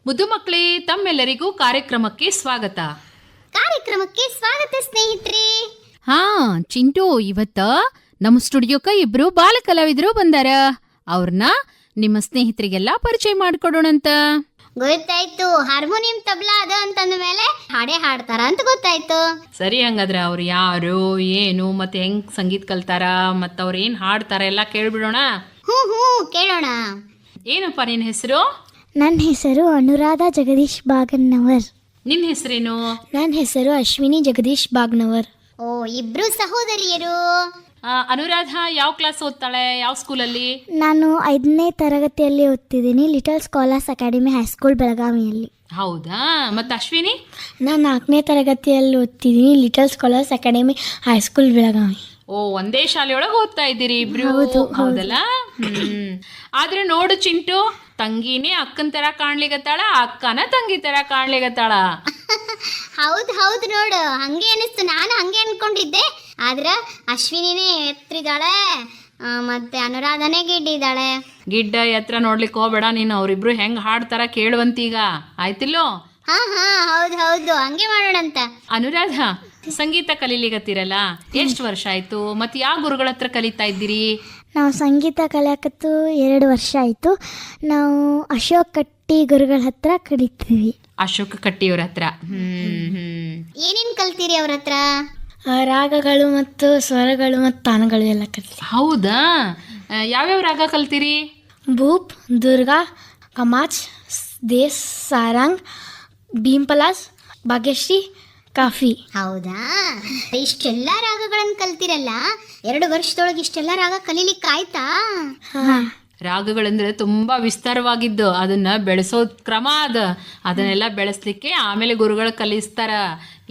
ಮುದ್ದು ಮಕ್ಕಳೇ, ತಮ್ಮೆಲ್ಲರಿಗೂ ಕಾರ್ಯಕ್ರಮಕ್ಕೆ ಸ್ವಾಗತ. ಸ್ನೇಹಿತರೆ. ಹಾ ಚಿಂಟು, ಇವತ್ತ ನಮ್ಮ ಸ್ಟುಡಿಯೋಕ್ಕ ಇಬ್ರು ಬಾಲ ಕಲಾವಿದರು ಬಂದಾರ. ಅವ್ರನ್ನ ನಿಮ್ಮ ಸ್ನೇಹಿತರಿಗೆಲ್ಲ ಪರಿಚಯ ಮಾಡಿಕೊಡೋಣಂತ. ಗೊತ್ತಾಯ್ತು, ಹಾರ್ಮೋನಿಯಂ ತಬಲಾ ಅದ ಅಂತಂದ ಮೇಲೆ ಹಾಡೇ ಹಾಡ್ತಾರ ಅಂತ ಗೊತ್ತಾಯ್ತು. ಸರಿ, ಹಂಗಾದ್ರೆ ಅವ್ರು ಯಾರು, ಏನು, ಮತ್ತೆ ಹೆಂಗ್ ಸಂಗೀತ ಕಲ್ತಾರ, ಮತ್ತೆ ಅವ್ರು ಏನ್ ಹಾಡ್ತಾರ ಎಲ್ಲ ಕೇಳ್ಬಿಡೋಣ. ಹ್ಞೂ ಕೇಳೋಣ. ಏನಪ್ಪ ನಿನ್ನ ಹೆಸರು? ನನ್ನ ಹೆಸರು ಅನುರಾಧ ಜಗದೀಶ್ ಬಾಗನ್ನವರ್. ನಿನ್ನ ಹೆಸರೇನು? ನನ್ನ ಹೆಸರು ಅಶ್ವಿನಿ ಜಗದೀಶ್ ಬಾಗ್ನವರ್. ಓ, ಇಬ್ರು ಸಹೋದರಿಯರು. ಅನುರಾಧ ಯಾವ ಕ್ಲಾಸ್ ಓದ್ತಾಳೆ? ಯಾವ ಸ್ಕೂಲಲ್ಲಿ? ನಾನು 5ನೇ ತರಗತಿಯಲ್ಲಿ ಓದ್ತಿದ್ದೀನಿ, ಲಿಟಲ್ ಸ್ಕಾಲರ್ಸ್ ಅಕಾಡೆಮಿ ಹೈಸ್ಕೂಲ್ ಬೆಳಗಾವಿಯಲ್ಲಿ. ಹೌದಾ. ಮತ್ತೆ ಅಶ್ವಿನಿ? ನಾನು 4ನೇ ತರಗತಿಯಲ್ಲಿ ಓದ್ತಿದ್ದೀನಿ, little scholars academy high school Belagavi. ಓ, ಒಂದೇ ಶಾಲೆಯೊಳಗೆ ಓದ್ತಾ ಇದ್ದೀರಿ ಇಬ್ರು? ಹೌದಲ್ಲ. ಆದ್ರೆ ನೋಡು ಚಿಂಟು, ತಂಗಿನೇ ಅಕ್ಕನ ತರ ಕಾಣ್ಲಿಗತ್ತಾಳ, ಅಕ್ಕನ ತಂಗಿ ತರ ಕಾಣ್ಲಿಗತ್ತಾಳ. ಹೌದು ನೋಡು, ಹಂಗೆ ಅನಿಸ್ತು. ನಾನು ಹಂಗೆ ಅನ್ಕೊಂಡಿದ್ದೆ. ಆದ್ರ ಅಶ್ವಿನಿನೇ ಎತ್ತರಿದ್ದಾಳೆ, ಮತ್ತೆ ಅನುರಾಧನೇ ಗಿಡ್ಡಿದ್ದಾಳೆ. ಗಿಡ್ಡ ಎತ್ತರ ನೋಡ್ಲಿಕ್ಕೆ ಹೋಗ್ಬೇಡ ನೀನು. ಅವ್ರಿಬ್ರು ಹೆಂಗ್ ಹಾಡ್ತಾರ ಕೇಳುವಂತೀಗ, ಆಯ್ತಿಲ್ಲೋ? ಹಾ ಹೌದು, ಹಂಗೆ ಮಾಡೋಣಂತ. ಅನುರಾಧ, ಸಂಗೀತ ಕಲೀಲಿಗತ್ತೀರಲ್ಲ, ಎಷ್ಟು ವರ್ಷ ಆಯ್ತು? ಮತ್ತೆ ಯಾವ ಗುರುಗಳ ಹತ್ರ ಕಲಿತಾ ಇದ್ದೀರಿ? ನಾವು ಸಂಗೀತ ಕಲಿಯಕತ್ತು 2 ವರ್ಷ ಆಯಿತು. ನಾವು ಅಶೋಕ್ ಕಟ್ಟಿ ಗುರುಗಳ ಹತ್ರ ಕಲಿತೀವಿ. ಅಶೋಕ ಕಟ್ಟಿಯವ್ರ ಹತ್ರ. ಏನೇನ್ ಕಲ್ತೀರಿ ಅವ್ರ ಹತ್ರ? ರಾಗಗಳು ಮತ್ತು ಸ್ವರಗಳು ಮತ್ತು ತಾನಗಳು ಎಲ್ಲ ಕಲಿತೀವಿ. ಹೌದಾ. ಯಾವ್ಯಾವ ರಾಗ ಕಲ್ತೀರಿ? ಭೂಪ್, ದುರ್ಗಾ, ಕಮಾಚ್, ದೇಸ್, ಸಾರಂಗ್, ಭೀಂಪಲಾಸ್, ಭಾಗ್ಯಶ್ರೀ, ಕಾಫಿ. ಹೌದಾ, ಇಷ್ಟೆಲ್ಲ ರಾಗಗಳನ್ನ ಕಲ್ತಿರಲ್ಲ. 2 ವರ್ಷದೊಳಗೆ ಇಷ್ಟೆಲ್ಲ ರಾಗ ಕಲೀಲಿಕ್ಕಾಯ್ತಾ? ರಾಗಗಳಂದ್ರೆ ತುಂಬಾ ವಿಸ್ತಾರವಾಗಿದ್ದು, ಅದನ್ನ ಬೆಳೆಸೋದ್ ಕ್ರಮ ಅದನ್ನೆಲ್ಲ ಬೆಳೆಸ್ಲಿಕ್ಕೆ ಆಮೇಲೆ ಗುರುಗಳು ಕಲಿಸ್ತಾರ.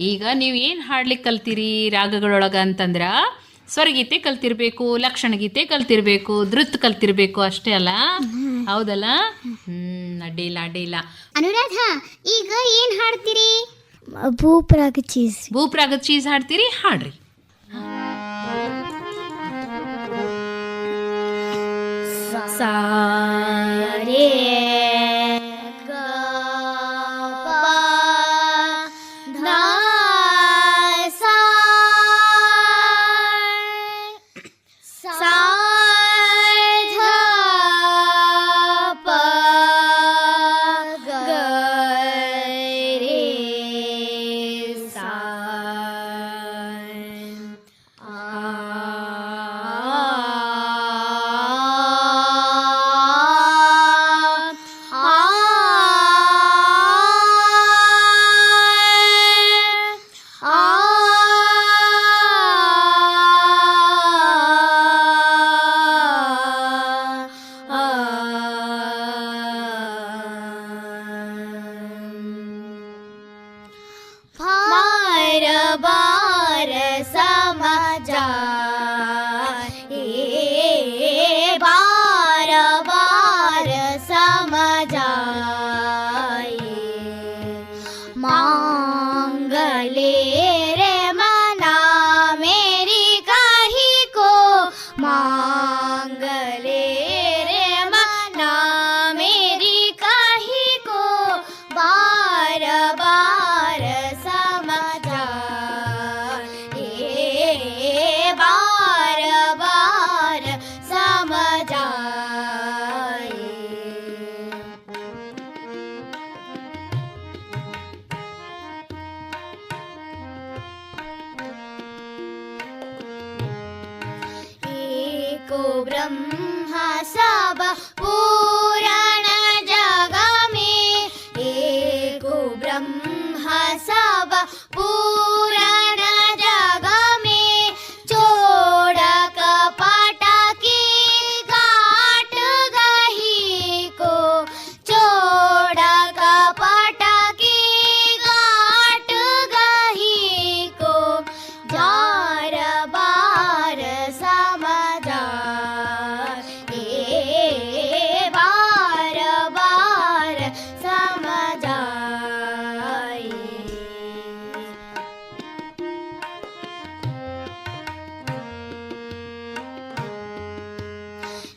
ಈಗ ನೀವು ಏನ್ ಹಾಡ್ಲಿಕ್ಕೆ ಕಲ್ತೀರಿ ರಾಗಗಳೊಳಗ ಅಂತಂದ್ರ, ಸ್ವರಗೀತೆ ಕಲ್ತಿರ್ಬೇಕು, ಲಕ್ಷಣ ಗೀತೆ ಕಲ್ತಿರ್ಬೇಕು, ಧೃತ್ ಕಲ್ತಿರ್ಬೇಕು, ಅಷ್ಟೇ ಅಲ್ಲ? ಹೌದಲ್ಲ. ಅಡ್ಡಿಲ್ಲ. ಅನುರಾಧ, ಈಗ ಏನ್ ಹಾಡ್ತೀರಿ? ಭೂಪ್ರಾಗ ಚೀಸ್. ಭೂಪ್ರಾಗದ ಚೀಸ್ ಹಾಡ್ತೀರಿ? ಹಾಡ್ರಿ. ಸಾರೇ ब्रह्मा सब पूरण जग में, एको ब्रह्मा सब पूरण जग में, चोड़ कपट की गाट गही को, चोड़ कपट की गाट गही को, जार बार समझा बार बार समझाए।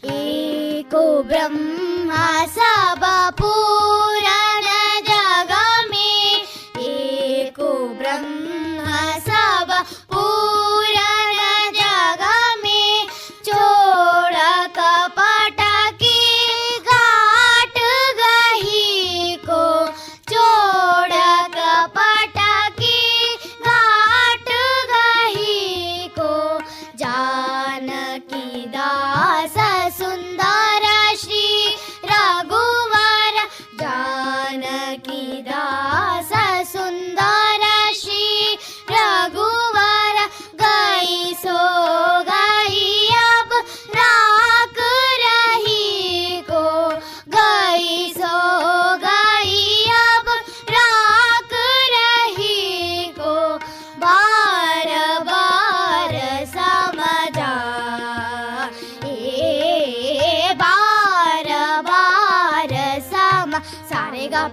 एको ब्रह्मा सब पूरण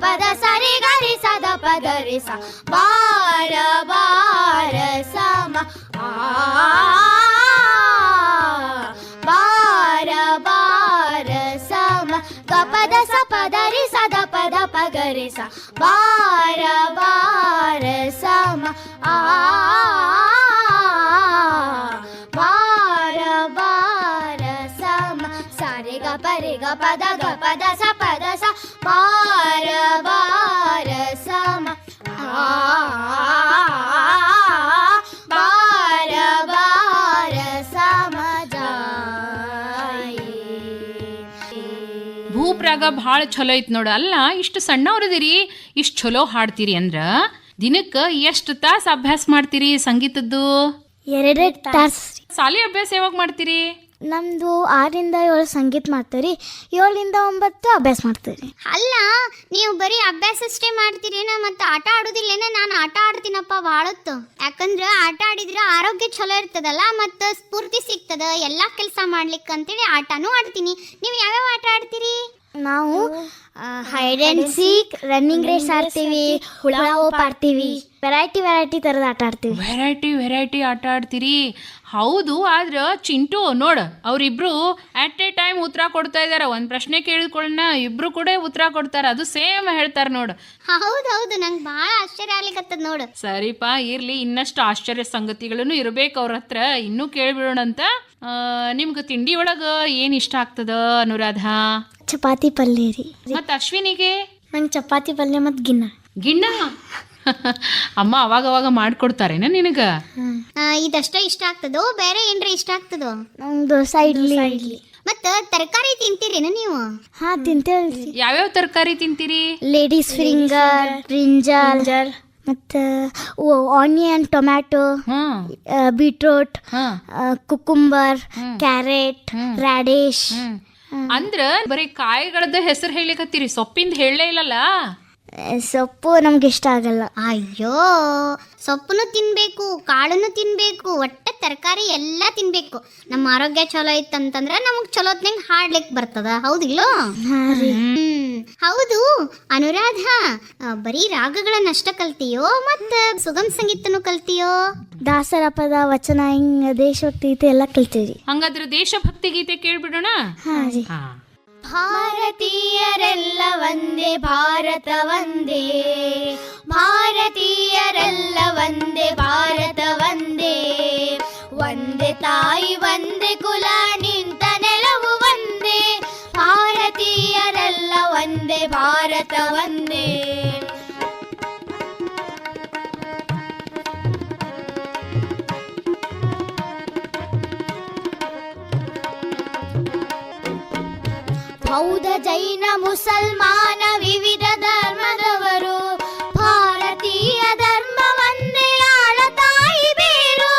ಪದ ಸರಿ ಗರಿ ಸದ ಪದ ರಿ ಸ ಬಾರ ಬಾರ ಸಮ ಬಾರ ಬಾರ ಸಮ ಗಪದ ಸ ಪದ ರಿ ಸದ ಪದ ಪಗರಿ ಸ ಬಾರ ಬಾರ ಸಮ ಬಾರ ಬಾರ ಸಮ ಸಾರೆ ಗ ಪರೆ ಗ ಪದ ಸ ಬಾರ ಬಾರ ಸಮ ಬಾರ ಬಾರ ಸಮ ಭೂಪ್ರಾಗ ಭಾಳ ಚಲೋ ಐತ್ ನೋಡು. ಅಲ್ಲ, ಇಷ್ಟು ಸಣ್ಣವ್ರದಿರಿ, ಇಷ್ಟು ಚಲೋ ಹಾಡ್ತೀರಿ ಅಂದ್ರ ದಿನಕ್ಕೆ ಎಷ್ಟು ತಾಸು ಅಭ್ಯಾಸ ಮಾಡ್ತೀರಿ ಸಂಗೀತದ್ದು? 2 ತಾಸು. ಶಾಲೆ ಅಭ್ಯಾಸ ಯಾವಾಗ ಮಾಡ್ತೀರಿ? ನಮ್ಮದು 6ರಿಂದ 7 ಸಂಗೀತ ಮಾಡ್ತೀವಿ, 7ರಿಂದ 9 ಅಭ್ಯಾಸ ಮಾಡ್ತೀವಿ. ಅಲ್ಲ, ನೀವು ಬರೀ ಅಭ್ಯಾಸ ಅಷ್ಟೇ ಮಾಡ್ತೀರೇನ, ಮತ್ತು ಆಟ ಆಡೋದಿಲ್ಲೇನ? ನಾನು ಆಟ ಆಡ್ತೀನಪ್ಪ ಭಾಳತ್ತು. ಯಾಕಂದ್ರೆ ಆಟ ಆಡಿದ್ರೆ ಆರೋಗ್ಯ ಚಲೋ ಇರ್ತದಲ್ಲ, ಮತ್ತು ಸ್ಫೂರ್ತಿ ಸಿಗ್ತದ ಎಲ್ಲ ಕೆಲಸ ಮಾಡ್ಲಿಕ್ಕೆ ಅಂತೇಳಿ ಆಟನೂ ಆಡ್ತೀನಿ. ನೀವು ಯಾವ್ಯಾವ ಆಟ ಆಡ್ತೀರಿ? ನಾವು hide and seek, running race ಆಡ್ತೀವಿ, ಹುಳ ಹೋಪ್ ಆಡ್ತೀವಿ, ವೆರೈಟಿ ಥರದ ಆಟ ಆಡ್ತೀವಿ. ವೆರೈಟಿ ಆಟ ಆಡ್ತೀರಿ. ಹೌದು, ಆದ್ರೆ ಚಿಂಟು ನೋಡು, ಅವರಿಬ್ರು ಅಟ್ ಎ ಟೈಮ್ ಉತ್ತರ ಕೊಡ್ತಾ ಇದಾರೆ. ಒಂದು ಪ್ರಶ್ನೆ ಕೇಳಿದ್ಕೊಳ್ಳೋಣ, ಇಬ್ರು ಕೂಡ ಉತ್ತರ ಕೊಡ್ತಾರೆ, ಅದು ಸೇಮ್ ಹೇಳ್ತಾರೆ ನೋಡು. ಹೌದು, ನಂಗೆ ಭಾಳ ಆಶ್ಚರ್ಯ ಆಗ್ಲಿಕ್ಕತ್ತದ ನೋಡು. ಸರಿಪ, ಇರ್ಲಿ, ಇನ್ನಷ್ಟು ಆಶ್ಚರ್ಯ ಸಂಗತಿಗಳನ್ನು ಇರ್ಬೇಕು ಅವ್ರ ಹತ್ರ. ಇನ್ನೂ ಕೇಳ್ಬಿಡೋಣಂತ. ನಿಮ್ಗೆ ತಿಂಡಿ ಒಳಗೆ ಏನು ಇಷ್ಟ ಆಗ್ತದ ಅನುರಾಧ? ಚಪಾತಿ ಪಲ್ಯ ರೀ. ಮತ್ತು ಅಶ್ವಿನಿಗೆ? ನಂಗೆ ಚಪಾತಿ ಪಲ್ಯ ಮತ್ತು ಗಿಣ್ಣ. ಅಮ್ಮ ಅವಾಗ ಮಾಡ್ಕೊಡ್ತಾರೇನ ನಿನಗ? ಇದಷ್ಟ ಇಷ್ಟ ಆಗ್ತದೋ, ಬೇರೆ ಏನ್ರ ಇಷ್ಟ ಆಗ್ತದೋ? ನಂಗೆ ದೋಸೆ, ಇಡ್ಲಿ. ಮತ್ತ ತರಕಾರಿ ತಿಂತೀರೇನ ನೀವು? ಹಾ, ತಿಂತೇವೆ. ಯಾವ್ಯಾವ ತರಕಾರಿ ತಿಂತೀರಿ? ಲೇಡೀಸ್ ಫಿಂಗರ್, ಬ್ರಿಂಜಾಲ್, ಮತ್ತು onion, tomato, beetroot, cucumber, carrot, radish. ಅಂದ್ರ ಬರೀ ಕಾಯಿಗಳದ ಹೆಸರು ಹೇಳಿಕತ್ತೀರಿ, ಸೊಪ್ಪಿಂದ ಹೇಳಲೇ ಇಲ್ಲಲ್ಲ? ಸೊಪ್ಪು ನಮ್ಗೆ ಇಷ್ಟ ಆಗಲ್ಲ. ಅಯ್ಯೋ, ಸೊಪ್ಪನ್ನು ತಿನ್ಬೇಕು, ಕಾಳನ್ನು ತಿನ್ಬೇಕು, ಒಟ್ಟ ತರಕಾರಿ ಎಲ್ಲ ತಿನ್ಬೇಕು. ನಮ್ಮ ಆರೋಗ್ಯ ಚಲೋ ಇತ್ತಂತಂದ್ರೆ ನಮಗ್ ಚಲೋತ್ನಂಗ್ ಹಾಡ್ಲಿಕ್ಕೆ ಬರ್ತದ. ಹೌದಿಲ್ಲೋ? ಹೌದು ಅನುರಾಧ, ಬರೀ ರಾಗಗಳನ್ನಷ್ಟ ಕಲ್ತೀಯೋ ಮತ್ತ ಸುಗಮ ಸಂಗೀತನು ಕಲ್ತೀಯೋ? ದಾಸರ ಪದ, ವಚನ, ಹಿಂಗ ದೇಶಭಕ್ತಿ ಗೀತೆ ಎಲ್ಲ ಕಲ್ತೀವಿ. ಹಂಗಾದ್ರೆ ದೇಶಭಕ್ತಿ ಗೀತೆ ಕೇಳ್ಬಿಡೋಣ. ಹಾ ರೀ. ಭಾರತೀಯರೆಲ್ಲ ಒಂದೇ, ಭಾರತ ಒಂದೇ, ಭಾರತೀಯರೆಲ್ಲ ಒಂದೇ, ಭಾರತ ಒಂದೇ, ಒಂದೇ ತಾಯಿ ಒಂದೇ ಕುಲ, ನಿಂತ ನೆಲವು ಒಂದೇ, ಭಾರತೀಯರೆಲ್ಲ ಒಂದೇ, ಭಾರತ ಒಂದೇ. ಬೌದ್ಧ, ಜೈನ, ಮುಸಲ್ಮಾನ ವಿವಿಧ ಧರ್ಮದವರು, ಭಾರತೀಯ ಧರ್ಮ ಒಂದೇ, ಆಳ ತಾಯಿ ಬೇರು,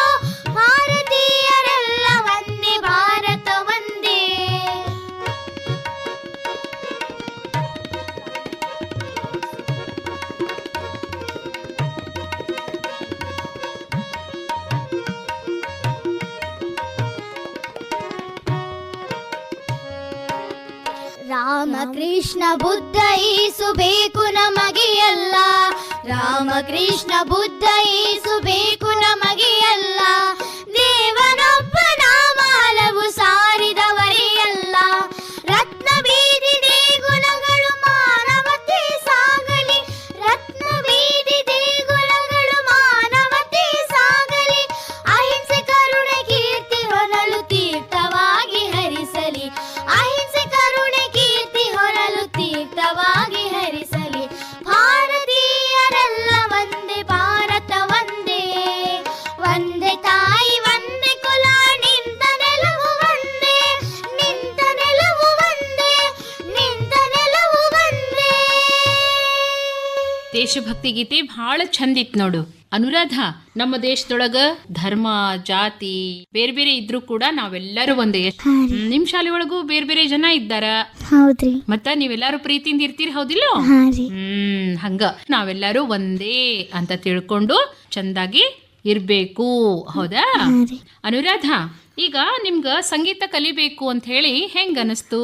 ಭಾರತೀಯರೆಲ್ಲ ಒಂದೇ, ಭಾರತ ಒಂದೇ. ರಾಮ ಕೃಷ್ಣ ಬುದ್ಧ ಈಸು ಬೇಕು ನಮಗೆ ಎಲ್ಲ, ರಾಮ ಕೃಷ್ಣ ಬುದ್ಧ ಈಸು ಬೇಕು ನಮಗೆ ಎಲ್ಲ, ದೇವನೊಬ್ಬ ನಾಮ ಹಲವು ಸಾರಿದವರೇ ಎಲ್ಲ, ರತ್ನ ಬೀದಿ ದೇಗುಲಗಳು ಮಾನವತೆ ಸಾಗಲಿ, ರತ್ನ ಬೀದಿ ದೇಗುಲಗಳು ಮಾನವತೆ ಸಾಗಲಿ, ಅಹಿಂಸೆ ಕರುಣೆ ಕೀರ್ತಿ ಹೊನಲು ತೀರ್ಥವಾಗಿ ಹರಿಸಲಿ, ಅಹಿಂಸೆ ಕರುಣೆ ಕೀರ್ತಿ ಹೊರಲು ತೀರ್ಥವಾಗಿ ಹರಿಸಲಿ, ಭಾರತೀಯರೆಲ್ಲ ಒಂದೇ, ಭಾರತ ಒಂದೇ, ಒಂದೇ ತಾಯಿ ಒಂದೇ ಕುಲ, ನಿಂತ ನೆಲವು ಒಂದೇ, ನಿಂತ ನೆಲವು ಒಂದೇ, ನಿಂತ ನೆಲವು ಒಂದೇ. ದೇಶಭಕ್ತಿ ಗೀತೆ ಬಹಳ ಚಂದ ಇತ್ತು ನೋಡು. ಅನುರಾಧ, ನಮ್ಮ ದೇಶದೊಳಗ ಧರ್ಮ, ಜಾತಿ ಬೇರೆ ಬೇರೆ ಇದ್ರೂ ಕೂಡ ನಾವೆಲ್ಲರೂ ಒಂದೇ. ನಿಮ್ ಶಾಲೆ ಒಳಗೂ ಬೇರೆ ಬೇರೆ ಜನ ಇದ್ದಾರ? ಹೌದ್ರಿ. ಮತ್ತ ನೀವೆಲ್ಲಾರು ಪ್ರೀತಿಯಿಂದ ಇರ್ತೀರಿ, ಹೌದಿಲ್ಲೋ? ಹಂಗ ನಾವೆಲ್ಲರೂ ಒಂದೇ ಅಂತ ತಿಳ್ಕೊಂಡು ಚಂದಾಗಿ ಇರ್ಬೇಕು, ಹೌದಾ? ಅನುರಾಧ, ಈಗ ನಿಮ್ಗ ಸಂಗೀತ ಕಲಿಬೇಕು ಅಂತ ಹೇಳಿ ಹೆಂಗ ಅನಿಸ್ತು?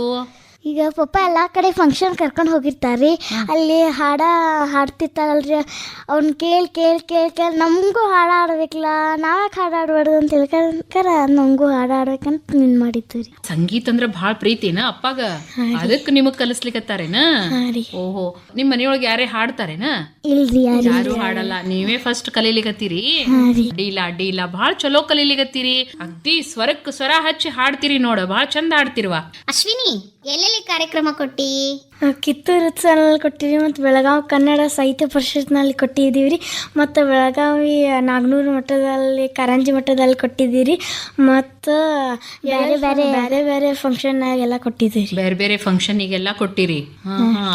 ಈಗ ಪಪ್ಪ ಎಲ್ಲ ಕಡೆ ಫಂಕ್ಷನ್ ಕರ್ಕೊಂಡು ಹೋಗಿರ್ತಾರ್ರಿ, ಅಲ್ಲಿ ಹಾಡ್ತಿರ್ತಾರಲ್ರಿ, ಅವ್ನ ಕೇಳಿ ನಮಗೂ ಹಾಡು ಆಡ್ಬೇಕಲ್ಲ, ನಾವ್ಯಾಕೆ ಹಾಡು ಆಡ್ಬಾರ್ದು ಅಂತ ಹೇಳ್ಕರ ನಮಗೂ ಹಾಡು ಆಡ್ಬೇಕಂತ ನಿನ್ ಮಾಡಿದ್ದು ರೀ. ಸಂಗೀತ ಅಂದ್ರ ಭಾಳ ಪ್ರೀತಿನ ಅಪ್ಪಾಗ, ಅದಕ್ಕೆ ನಿಮಗ್ ಕಲಿಸ್ಲಿಕತ್ತಾರೇನ? ಓಹೋ, ನಿಮ್ ಮನೆಯೊಳಗೆ ಯಾರೇ ಹಾಡ್ತಾರೇನ? ಇಲ್ರಿ, ಯಾರು ಹಾಡಲ್ಲ, ನೀವೇ ಫಸ್ಟ್ ಕಲೀಲಿಕತ್ತೀರಿ. ಅಡ್ಡಿಲ್ಲ ಭಾಳ ಚಲೋ ಕಲೀಲಿಕತ್ತೀರಿ. ಅಗ್ದಿ ಸ್ವರಕ್ಕೆ ಸ್ವರ ಹಚ್ಚಿ ಹಾಡ್ತೀರಿ ನೋಡ, ಭಾಳ ಚಂದ ಹಾಡ್ತಿರ್ವಾ. ಅಶ್ವಿನಿ, ಎಲ್ಲೆಲ್ಲಿ ಕಾರ್ಯಕ್ರಮ ಕೊಟ್ಟಿ? ಕಿತ್ತೂರು ಉತ್ಸವನಲ್ಲಿ ಕೊಟ್ಟಿವಿ, ಮತ್ತು ಬೆಳಗಾವಿ ಕನ್ನಡ ಸಾಹಿತ್ಯ ಪರಿಷತ್ನಲ್ಲಿ ಕೊಟ್ಟಿದ್ದೀವಿ ರೀ, ಮತ್ತು ಬೆಳಗಾವಿ ನಾಗನೂರು ಮಠದಲ್ಲಿ ಕಾರಂಜಿ ಮಠದಲ್ಲಿ ಕೊಟ್ಟಿದ್ದೀರಿ, ಮತ್ತು ಬೇರೆ ಫಂಕ್ಷನ್ನಾಗೆಲ್ಲ ಕೊಟ್ಟಿದ್ದೀವಿ. ಬೇರೆ ಫಂಕ್ಷನಿಗೆಲ್ಲ ಕೊಟ್ಟಿರಿ.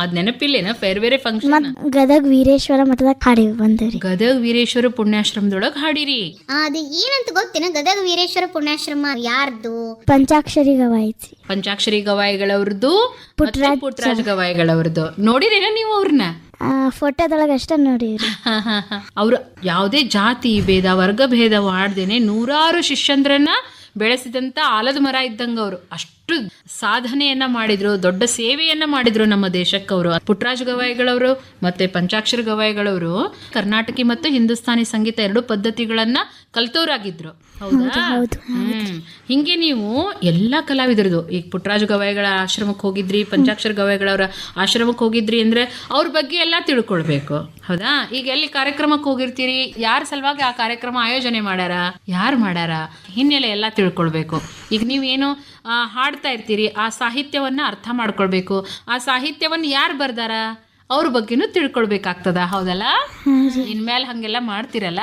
ಅದ್ ನೆನಪಿಲ್ಲೇನ? ಬೇರೆ ಫಂಕ್ಷನ್ ಗದಗ ವೀರೇಶ್ವರ ಮಠದಾಗ ಹಾಡಿ ಬಂದೇವ್ರಿ. ಗದಗ ವೀರೇಶ್ವರ ಪುಣ್ಯಾಶ್ರಮದೊಳಗ್ ಹಾಡಿರಿ. ಅದು ಏನಂತ ಗೊತ್ತೇನ? ಗದಗ ವೀರೇಶ್ವರ ಪುಣ್ಯಾಶ್ರಮ ಯಾರ್ದು? ಪಂಚಾಕ್ಷರಿ ಗವಾಯಿತ್ರಿ. ಪಂಚಾಕ್ಷರಿ ಗವಾಯಿಗಳವ್ರದ್ದು, ಪುಟ್ಟರಾಜ್ ಗವಾಯಿಗಳವ್ರದ್ದು. ನೋಡಿರೇನ ನೀವು ಅವ್ರನ್ನ? ಫೋಟೋದೊಳಗೆ ಅಷ್ಟ ನೋಡಿವ್ರಿ. ಅವ್ರು ಯಾವುದೇ ಜಾತಿ ಭೇದ ವರ್ಗ ಭೇದ ಮಾಡ್ದೇನೆ ನೂರಾರು ಶಿಷ್ಯಂದ್ರನ್ನ ಬೆಳೆಸಿದಂತ ಆಲದ ಮರ ಇದ್ದಂಗ ಅವರು. ಅಷ್ಟು ಸಾಧನೆಯನ್ನ ಮಾಡಿದ್ರು, ದೊಡ್ಡ ಸೇವೆಯನ್ನ ಮಾಡಿದ್ರು ನಮ್ಮ ದೇಶಕ್ಕೆ ಅವರು. ಪುಟ್ಟರಾಜ ಗವಾಯಿಗಳವರು ಮತ್ತೆ ಪಂಚಾಕ್ಷರ ಗವಾಯಿಗಳವರು ಕರ್ನಾಟಕಿ ಮತ್ತು ಹಿಂದೂಸ್ತಾನಿ ಸಂಗೀತ ಎರಡು ಪದ್ಧತಿಗಳನ್ನ ಕಲ್ತವ್ರಾಗಿದ್ರು. ಹೌದಾ? ಹಿಂಗೆ ನೀವು ಎಲ್ಲಾ ಕಲಾವಿದರದು, ಈಗ ಪುಟ್ಟರಾಜ ಗವಾಯಿಗಳ ಆಶ್ರಮಕ್ಕೆ ಹೋಗಿದ್ರಿ, ಪಂಚಾಕ್ಷರ ಗವಾಯಿಗಳವರ ಆಶ್ರಮಕ್ಕೆ ಹೋಗಿದ್ರಿ ಅಂದ್ರೆ ಅವ್ರ ಬಗ್ಗೆ ಎಲ್ಲ ತಿಳ್ಕೊಳ್ಬೇಕು. ಹೌದಾ? ಈಗ ಎಲ್ಲಿ ಕಾರ್ಯಕ್ರಮಕ್ಕೆ ಹೋಗಿರ್ತೀರಿ, ಯಾರ ಸಲುವಾಗಿ ಆ ಕಾರ್ಯಕ್ರಮ ಆಯೋಜನೆ ಮಾಡ್ಯಾರ, ಯಾರು ಮಾಡ್ಯಾರ, ಹಿನ್ನೆಲೆ ಎಲ್ಲ ತಿಳ್ಕೊಳ್ಬೇಕು. ಈಗ ನೀವೇನು ಹಾಡ್ತಾ ಇರ್ತೀರಿ, ಆ ಸಾಹಿತ್ಯವನ್ನ ಅರ್ಥ ಮಾಡ್ಕೊಳ್ಬೇಕು. ಆ ಸಾಹಿತ್ಯವನ್ನ ಯಾರು ಬರ್ದಾರ ಅವ್ರ ಬಗ್ಗೆನೂ ತಿಳ್ಕೊಳ್ಬೇಕಾಗ್ತದ. ಹೌದಲ್ಲ? ಇನ್ಮೇಲೆ ಹಂಗೆಲ್ಲ ಮಾಡ್ತಿರಲ್ಲ.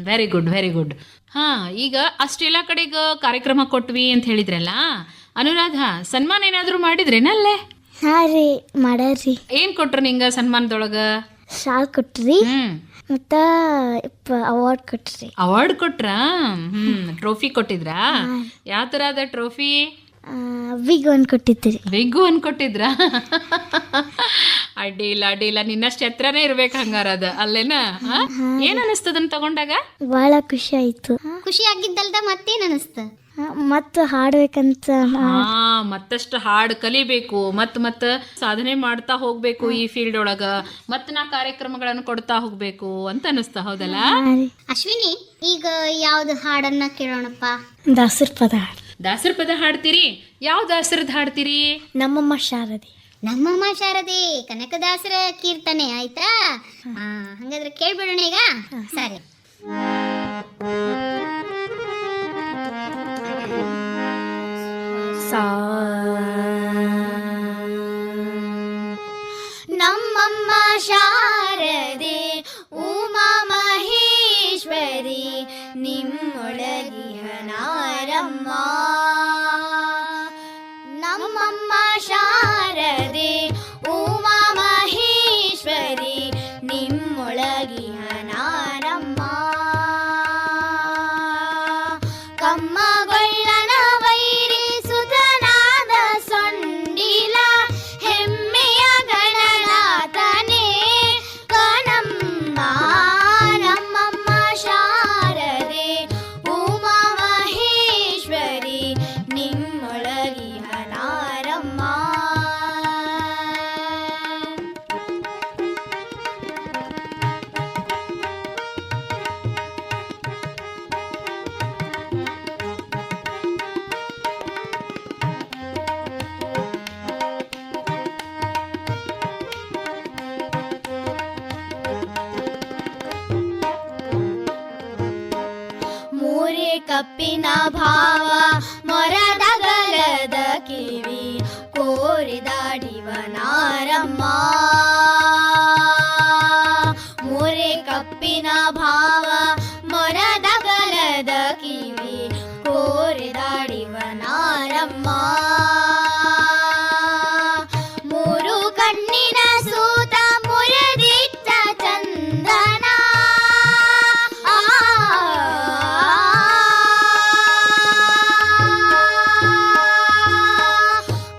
Very good. ಹಾ, ಈಗ ಅಷ್ಟೆಲ್ಲ ಕಡೆಗ ಕಾರ್ಯಕ್ರಮ ಕೊಟ್ವಿ ಅಂತ ಹೇಳಿದ್ರಲ್ಲ, ಅನುರಾಧ ಸನ್ಮಾನ ಏನಾದ್ರು ಮಾಡಿದ್ರೇನಲ್ಲೇ? ಹಾ ರೀ, ಮಾಡ್ಯಾರ್ರಿ. ಏನ್ ಕೊಟ್ರು ನಿಂಗ ಸನ್ಮಾನದೊಳಗ? ಶಾಲ್ ಕೊಟ್ರಿ, ಮತ್ತ ಅವಾರ್ಡ್ ಕೊಟ್ರಿ. ಅವಾರ್ಡ್ ಕೊಟ್ರ? ಟ್ರೋಫಿ ಕೊಟ್ಟಿದ್ರಾ? ಯಾವ ತರ ಅದ ಟ್ರೋಫಿ? ವಿಗ್ ಒಂದ್ ಕೊಟ್ಟಿದ್ರಿ. ವಿಗ್ಗು ಒಂದ್ ಕೊಟ್ಟಿದ್ರ? ಅಡ್ಡಿಲ್ಲ, ನಿನ್ನಷ್ಟು ಎತ್ತರನೇ ಇರ್ಬೇಕು ಹಂಗಾರ ಅದ, ಅಲ್ಲೇನ? ಏನ್ ಅನಿಸ್ತದನ್ ತಗೊಂಡಾಗ? ಬಹಳ ಖುಷಿ ಆಯ್ತು. ಖುಷಿ ಆಗಿದ್ದಲ್ದ ಮತ್ತೇನ್ ಅನಿಸ್ತ? ಮತ್ತ ಹಾಡ್ಬೇಕಂತ. ಮತ್ತಷ್ಟು ಹಾಡು ಕಲಿಬೇಕು, ಮತ್ತ ಸಾಧನೆ ಮಾಡ್ತಾ ಹೋಗ್ಬೇಕು ಈ ಫೀಲ್ಡ್ ಒಳಗ, ನಾ ಕಾರ್ಯಕ್ರಮಗಳನ್ನು ಕೊಡ್ತಾ ಹೋಗ್ಬೇಕು ಅಂತ ಅನಿಸ್ತಾ. ಹೌದಲ್ಲ? ಅಶ್ವಿನಿ, ಈಗ ಯಾವ್ದು ಹಾಡನ್ನ ಕೇಳೋಣಪ್ಪ? ದಾಸರ ಪದ. ದಾಸರ ಪದ ಹಾಡ್ತೀರಿ? ಯಾವ ದಾಸರದ್ ಹಾಡ್ತೀರಿ? ನಮ್ಮಮ್ಮ ಶಾರದೆ. ನಮ್ಮಮ್ಮ ಶಾರದೆ ಕನಕದಾಸರ ಕೀರ್ತನೆ. ಆಯ್ತಾ? ಹಂಗಾದ್ರೆ ಕೇಳ್ಬಿಡೋಣ ಈಗ. ಸರಿ. ನಮ್ಮಮ್ಮ ಶಾರದೆ ಉಮಾ ಮಹೇಶ್ವರಿ ನಿಮ್ಮೊಳಗಿಹ ನಾರಮ್ಮ. ನಮ್ಮಮ್ಮ ಶಾರದೆ ಉಮಾ ಮಹೇಶ್ವರಿ ನಿಮ್ಮೊಳಗಿಹ ನಾರಮ್ಮ. ಕಮ್ಮಗೊಳ್ಳನ ವೈರಿ ಸುತನಾದ ಸೊಂಡಿಲ ಹೆಮ್ಮೆಯ ಗಣನಾಥನೇ ಕಣಮ್ಮ. ನಮ್ಮಮ್ಮ ಶಾರದೆ ಉಮಾ ಮಹೇಶ್ವರಿ ನಿಮ್ಮೊಳಗಿಹ ನಾರಮ್ಮ. ಮೂರೇ ಕಪ್ಪಿನ ಭಾವ ಮೊರದಗಲದ ಕಿವಿ ಕೋರಿದಾಡಿವ ನಾರಮ್ಮ. ಮೂರೇ ಕಪ್ಪಿನ ಭಾವ ಮೊರದಗಲದ ಕಿವಿ ಕೋರಿದಾಡಿವ ನಾರಮ್ಮ. ಮೂರು ಕಣ್ಣಿನ ಸೂತ ಮುರಿದಿಟ್ಟ ಚಂದನ.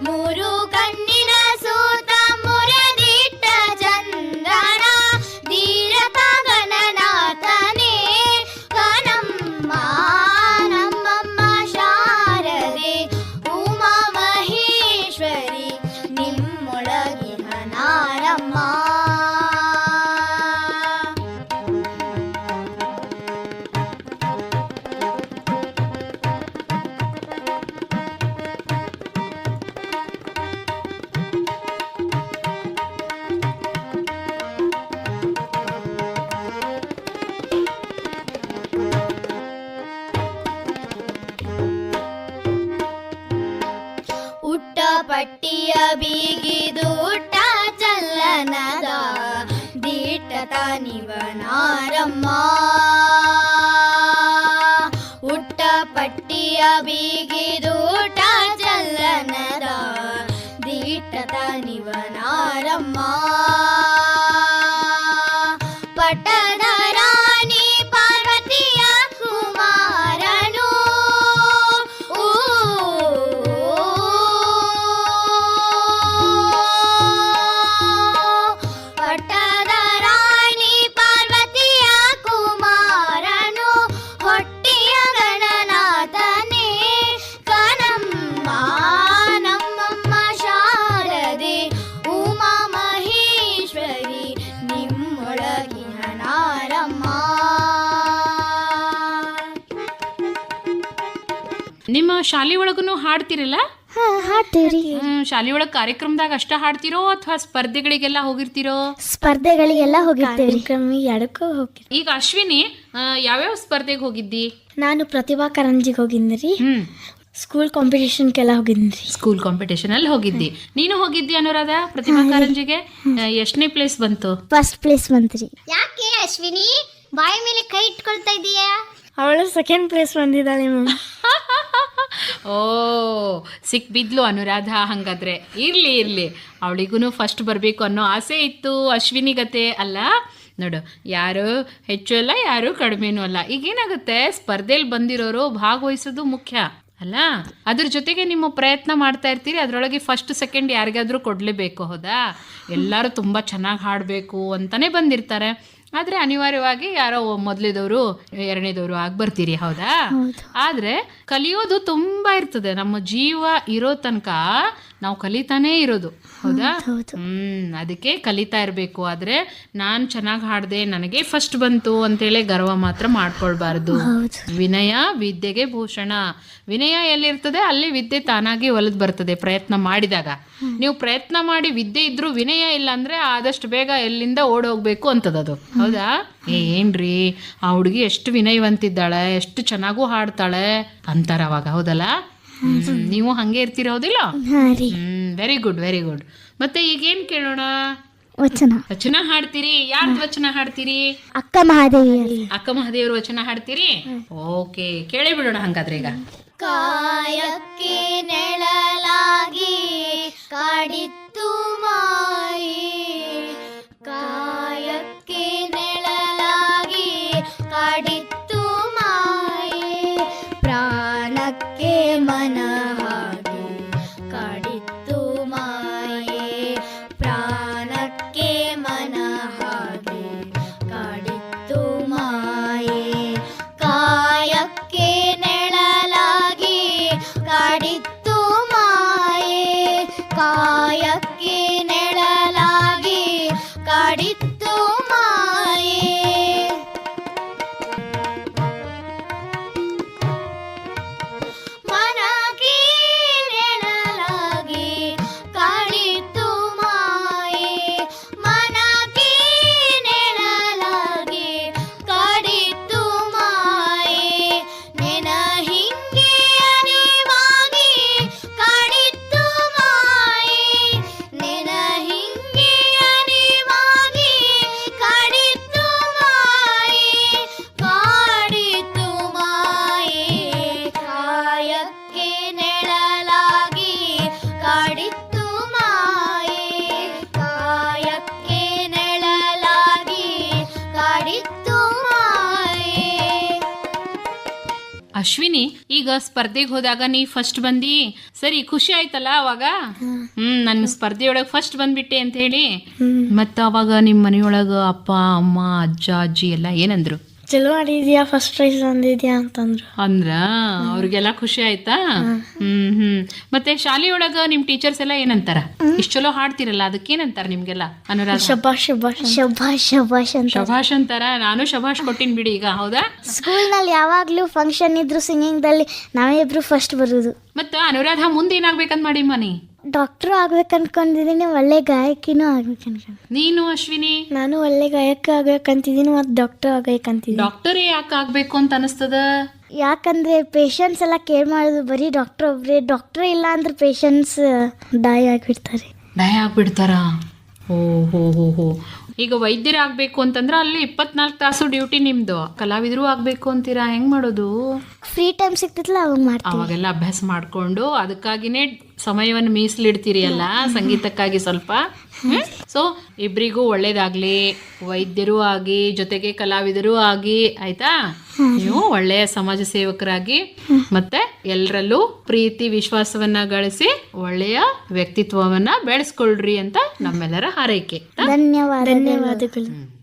ಮೂರು ಕಣ್ಣಿನ ಸೂತ ಮುರಿದಿಟ್ಟ ಬೀಗಿದೂಟ ಚಲ್ಲನದ ದೀಟತ ನಿವನಾರಮ್ಮ ಉಟ್ಟ ಪಟ್ಟಿಯ ಬೀಗಿದೂಟ ಚಲ್ಲನದ ದೀಟತ ನಿವನಾರಮ್ಮ ಪಟ್ಟದ ರಾಣಿ ಪಾರ್ವತಿಯ ಕುಮಾರನು ಪಟ್ಟದ ರಾಣಿ ಪಾರ್ವತಿಯ ಕುಮಾರನು ಹೊಟ್ಟಿಯ ಗಣನಾಥನೇ ಕನಮ್ಮ ನಮ್ಮಮ್ಮ ಶಾರದೆ ಉಮಾ ಮಹೇಶ್ವರಿ ನಿಮ್ಮೊಳಗಿನ ನಾರಮ್ಮ. ನಿಮ್ಮ ಶಾಲೆ ಒಳಗೂ ಹಾಡ್ತಿರಲ್ಲ? ಹಾಡ್ತೀವ್ರಿ. ಶಾಲೆ ಒಳಗೆ ಕಾರ್ಯಕ್ರಮದಾಗ ಅಷ್ಟ ಹಾಡ್ತಿರೋ ಅಥವಾ ಸ್ಪರ್ಧೆಗಳಿಗೆಲ್ಲ ಹೋಗಿರ್ತಿರೋ? ಸ್ಪರ್ಧೆಗಳಿಗೆಲ್ಲ ಹೋಗಿರ್ತೇವ್ರಿ. ಎಡಕ್ಕೂ ಹೋಗಿ. ಈಗ ಅಶ್ವಿನಿ ಯಾವ್ಯಾವ ಸ್ಪರ್ಧೆಗೆ ಹೋಗಿದ್ದಿ? ನಾನು ಪ್ರತಿಭಾ ಕಾರಂಜಿಗೆ ಹೋಗಿದ್ರಿ. ಸ್ಕೂಲ್ ಕಾಂಪಿಟೇಷನ್ಗೆಲ್ಲ ಹೋಗಿದ್ರಿ. ಸ್ಕೂಲ್ ಕಾಂಪಿಟೇಷನ್ ಅಲ್ಲಿ ಹೋಗಿದ್ದಿ. ನೀನು ಹೋಗಿದ್ದಿ ಅನುರಾಧ ಪ್ರತಿಭಾ ಕಾರಂಜಿಗೆ? ಎಷ್ಟನೇ ಪ್ಲೇಸ್ ಬಂತು? ಫಸ್ಟ್ ಪ್ಲೇಸ್ ಬಂತ್ರಿ. ಯಾಕೆ ಅಶ್ವಿನಿ ಬಾಯಿ ಮೇಲೆ ಕೈ ಇಟ್ಕೊಳ್ತಾ ಇದೀಯಾ? ಅವಳು ಸೆಕೆಂಡ್ ಪ್ಲೇಸ್ ಬಂದಿದ್ದಾಳೆ ಮ್ಯಾಮ್. ಓ ಸಿಕ್ ಬಿದ್ಲು ಅನುರಾಧ. ಹಂಗಾದ್ರೆ ಇರ್ಲಿ ಅವಳಿಗೂ ಫಸ್ಟ್ ಬರಬೇಕು ಅನ್ನೋ ಆಸೆ ಇತ್ತು ಅಶ್ವಿನಿಗತೆ ಅಲ್ಲ. ನೋಡು, ಯಾರು ಹೆಚ್ಚು ಅಲ್ಲ ಯಾರು ಕಡಿಮೆನೂ ಅಲ್ಲ. ಈಗೇನಾಗುತ್ತೆ, ಸ್ಪರ್ಧೆಯಲ್ಲಿ ಬಂದಿರೋರು ಭಾಗವಹಿಸೋದು ಮುಖ್ಯ ಅಲ್ಲ, ಅದ್ರ ಜೊತೆಗೆ ನಿಮ್ಮ ಪ್ರಯತ್ನ ಮಾಡ್ತಾ ಇರ್ತೀರಿ. ಅದರೊಳಗೆ ಫಸ್ಟ್ ಸೆಕೆಂಡ್ ಯಾರಿಗಾದ್ರೂ ಕೊಡಲೇಬೇಕು, ಹೌದಾ? ಎಲ್ಲರೂ ತುಂಬ ಚೆನ್ನಾಗಿ ಹಾಡಬೇಕು ಅಂತಲೇ ಬಂದಿರ್ತಾರೆ. ಆದರೆ ಅನಿವಾರ್ಯವಾಗಿ ಯಾರೋ ಮೊದಲಿದವರು ಎರಡನೇದವರು ಆಗಿ ಬರ್ತೀರಿ, ಹೌದಾ? ಆದರೆ ಕಲಿಯೋದು ತುಂಬ ಇರ್ತದೆ. ನಮ್ಮ ಜೀವ ಇರೋ ತನಕ ನಾವು ಕಲಿತಾನೇ ಇರೋದು, ಹೌದಾ? ಅದಕ್ಕೆ ಕಲಿತಾ ಇರಬೇಕು. ಆದರೆ ನಾನು ಚೆನ್ನಾಗಿ ಹಾಡಿದೆ, ನನಗೆ ಫಸ್ಟ್ ಬಂತು ಅಂತೇಳಿ ಗರ್ವ ಮಾತ್ರ ಮಾಡ್ಕೊಳ್ಬಾರ್ದು. ವಿನಯ ವಿದ್ಯೆಗೆ ಭೂಷಣ. ವಿನಯ ಎಲ್ಲಿರ್ತದೆ ಅಲ್ಲಿ ವಿದ್ಯೆ ತಾನಾಗಿ ಒಲಿದು ಬರ್ತದೆ ಪ್ರಯತ್ನ ಮಾಡಿದಾಗ. ನೀವು ಪ್ರಯತ್ನ ಮಾಡಿ ವಿದ್ಯೆ ಇದ್ರೂ ವಿನಯ ಇಲ್ಲ ಅಂದ್ರೆ ಆದಷ್ಟು ಬೇಗ ಎಲ್ಲಿಂದ ಓಡೋಗ್ಬೇಕು ಅಂತದದು, ಹೌದಾ? ಏನ್ರಿ ಆ ಹುಡುಗಿ ಎಷ್ಟು ವಿನಯವಂತಿದ್ದಾಳೆ, ಎಷ್ಟು ಚೆನ್ನಾಗೂ ಹಾಡ್ತಾಳೆ ಅಂತಾರ ಅವಾಗ, ಹೌದಲ್ಲ? ನೀವು ಹಂಗೆ ಇರ್ತಿರೋದಿಲ್ಲ? Very good. ಮತ್ತೆ ಈಗೇನ್ ಕೇಳೋಣ? ವಚನ ಹಾಡ್ತೀರಿ? ಯಾರ್ದು ವಚನ ಹಾಡ್ತೀರಿ? ಅಕ್ಕ ಮಹಾದೇವಿ. ಅಕ್ಕ ಮಹಾದೇವ್ರ ವಚನ ಹಾಡ್ತೀರಿ? ಓಕೆ, ಕೇಳೇ ಬಿಡೋಣ ಹಂಗಾದ್ರೆ. ಈಗ ಕಾಯಕ್ಕೆ ನೆಳಲಾಗಿ ಕಾಡಿತ್ತು ಮಾಯಿ, ಕಾಯಕ್ಕೆ ನೆಳಲಾಗಿ ಕಾಡಿತ್ತು ಮಾಯಿ, ಪ್ರಾಣಕ್ಕೆ ಮನ ಹಾಗೆ ಕಾಡಿತ್ತು ಮಾಯೆ, ಪ್ರಾಣಕ್ಕೆ ಮನ ಹಾಗೆ ಕಾಡಿತ್ತು ಮಾಯೆ, ಕಾಯಕ್ಕೆ ನೆಳಲಾಗಿ ಕಾಡಿತ್ತು ಮಾಯೆ, ಕಾಯಕ್ಕೆ ನೆಳಲಾಗಿ ಕಾಡಿತ್ತು ಮಾಯೆ. ಮನಕ್ಕೆ ನೆಳಲಾಗಿ ಕಾಡಿತ್ತು ಮಾಯೆ, ಮನಕ್ಕೆ ನೆಳಲಾಗಿ ಕಾಡಿತ್ತು ಮಾಯೆ, ನೆನ ಹಿಂಗೆ ಅರಿವಾಗಿ ಕಾಡಿತ್ತು ಮಾಯೆ, ನೆನ ಹಿಂಗೆ ಅರಿವಾಗಿ ಕಾಡಿತ್ತು ಮಾಯೆ, ಕಾಡಿತ್ತು ಮಾಯೆ, ಕಾಯಕ್ಕೆ ನೆಳಲಾಗಿ ಕಾಡಿತ್ತು ಮಾಯೆ, ಕಾಯಕ್ಕೆ ನೆಳಲಾಗಿ ಕಾಡಿತ್ತು ಮಾಯೆ. ಅಶ್ವಿನಿ, ಈಗ ಸ್ಪರ್ಧೆಗೆ ಹೋದಾಗ ನೀ ಫಸ್ಟ್ ಬಂದಿ, ಸರಿ ಖುಷಿ ಆಯ್ತಲ್ಲ ಅವಾಗ? ನನ್ನ ಸ್ಪರ್ಧೆಯೊಳಗೆ ಫಸ್ಟ್ ಬಂದ್ಬಿಟ್ಟೆ ಅಂತ ಹೇಳಿ. ಮತ್ತ ಅವಾಗ ನಿಮ್ಮ ಮನೆಯೊಳಗ ಅಪ್ಪ ಅಮ್ಮ ಅಜ್ಜ ಅಜ್ಜಿ ಎಲ್ಲ ಏನಂದ್ರು? ಚಲೋ ಮಾಡಿದ್ಯಾ, ಫಸ್ಟ್ ಪ್ರೈಸ್ ಬಂದಿದ್ಯಾ ಅಂತಂದ್ರು. ಅವ್ರಿಗೆಲ್ಲ ಖುಷಿ ಆಯ್ತಾ? ಮತ್ತೆ ಶಾಲೆಯೊಳಗ ನಿಮ್ ಟೀಚರ್ಸ್ ಎಲ್ಲ ಏನಂತಾರ? ಇಷ್ಟು ಚಲೋ ಹಾಡ್ತಿರಲ್ಲ ಅದಕ್ಕೇನಂತಾರ ನಿಮ್ಗೆಲ್ಲ? ಅನುರಾಧ? ಶಭಾಷ್ ಅಂತ. ಶಭಾಷ್ ಅಂತಾರ. ನಾನು ಶಭಾಷ್ ಕೊಟ್ಟಿನ್ ಬಿಡಿ ಈಗ, ಹೌದಾ? ಸ್ಕೂಲ್ ನಲ್ಲಿ ಯಾವಾಗ್ಲೂ ಫಂಕ್ಷನ್ ಇದ್ರು ಸಿಂಗಿಂಗ್ ದಲ್ಲಿ ನಾವೇ ಇಬ್ರು ಫಸ್ಟ್ ಬರುದು. ಮತ್ತ ಅನುರಾಧ ಮುಂದೆ ಏನಾಗ್ಬೇಕಂತ ಮಾಡಿ ಮನಿ? ಡಾಕ್ಟರ್ ಆಗ್ಬೇಕು ಅನ್ಕೊಂಡಿದ್ದೀನಿ, ಒಳ್ಳೆ ಗಾಯಕಿನೂ ಆಗ್ಬೇಕು ಅನ್ಕೊಂಡು. ನೀನು ಅಶ್ವಿನಿ? ನಾನು ಒಳ್ಳೆ ಗಾಯಕ ಆಗ್ಬೇಕಂತಿದ್ದೀನಿ ಮತ್ತು ಡಾಕ್ಟರ್ ಆಗ್ಬೇಕಂತಿದ್ದೀನಿ. ಡಾಕ್ಟರೇ ಯಾಕೆ ಆಗ್ಬೇಕು ಅಂತ ಅನಿಸ್ತದ? ಯಾಕಂದರೆ ಪೇಷಂಟ್ಸ್ ಎಲ್ಲ ಕೇರ್ ಮಾಡೋದು ಬರೀ ಡಾಕ್ಟ್ರ್ ಒಬ್ಬರೇ. ಡಾಕ್ಟ್ರೇ ಇಲ್ಲ ಅಂದ್ರೆ ಪೇಷಂಟ್ಸ್ ಡೈ ಆಗಿಬಿಡ್ತಾರೆ. ದಯ ಆಗ್ಬಿಡ್ತಾರಾ? ಓ ಹೋ ಹೋ ಹೋ. ಈಗ ವೈದ್ಯರಾಗಬೇಕು ಅಂತಂದ್ರೆ ಅಲ್ಲಿ 24 ತಾಸು ಡ್ಯೂಟಿ ನಿಮ್ಮದು. ಕಲಾವಿದರು ಆಗಬೇಕು ಅಂತೀರಾ, ಹೆಂಗೆ ಮಾಡೋದು? ಫ್ರೀ ಟೈಮ್ ಸಿಗ್ತೈತಲ್ಲ ಅವಾಗ ಮಾಡ್ತೀವಿ. ಅವಾಗೆಲ್ಲ ಅಭ್ಯಾಸ ಮಾಡಿಕೊಂಡು ಅದಕ್ಕಾಗಿನೇ ಸಮಯವನ್ನು ಮೀಸಲಿಡ್ತೀರಿ ಅಲ್ಲ ಸಂಗೀತಕ್ಕಾಗಿ ಸ್ವಲ್ಪ. ಸೊ ಇಬ್ಬರಿಗೂ ಒಳ್ಳೇದಾಗಲಿ, ವೈದ್ಯರೂ ಆಗಿ ಜೊತೆಗೆ ಕಲಾವಿದರು ಆಗಿ, ಆಯ್ತಾ? ನೀವು ಒಳ್ಳೆಯ ಸಮಾಜ ಸೇವಕರಾಗಿ ಮತ್ತೆ ಎಲ್ಲರಲ್ಲೂ ಪ್ರೀತಿ ವಿಶ್ವಾಸವನ್ನ ಗಳಿಸಿ ಒಳ್ಳೆಯ ವ್ಯಕ್ತಿತ್ವವನ್ನ ಬೆಳೆಸ್ಕೊಳ್ರಿ ಅಂತ ನಮ್ಮೆಲ್ಲರ ಹಾರೈಕೆ. ಧನ್ಯವಾದಗಳು.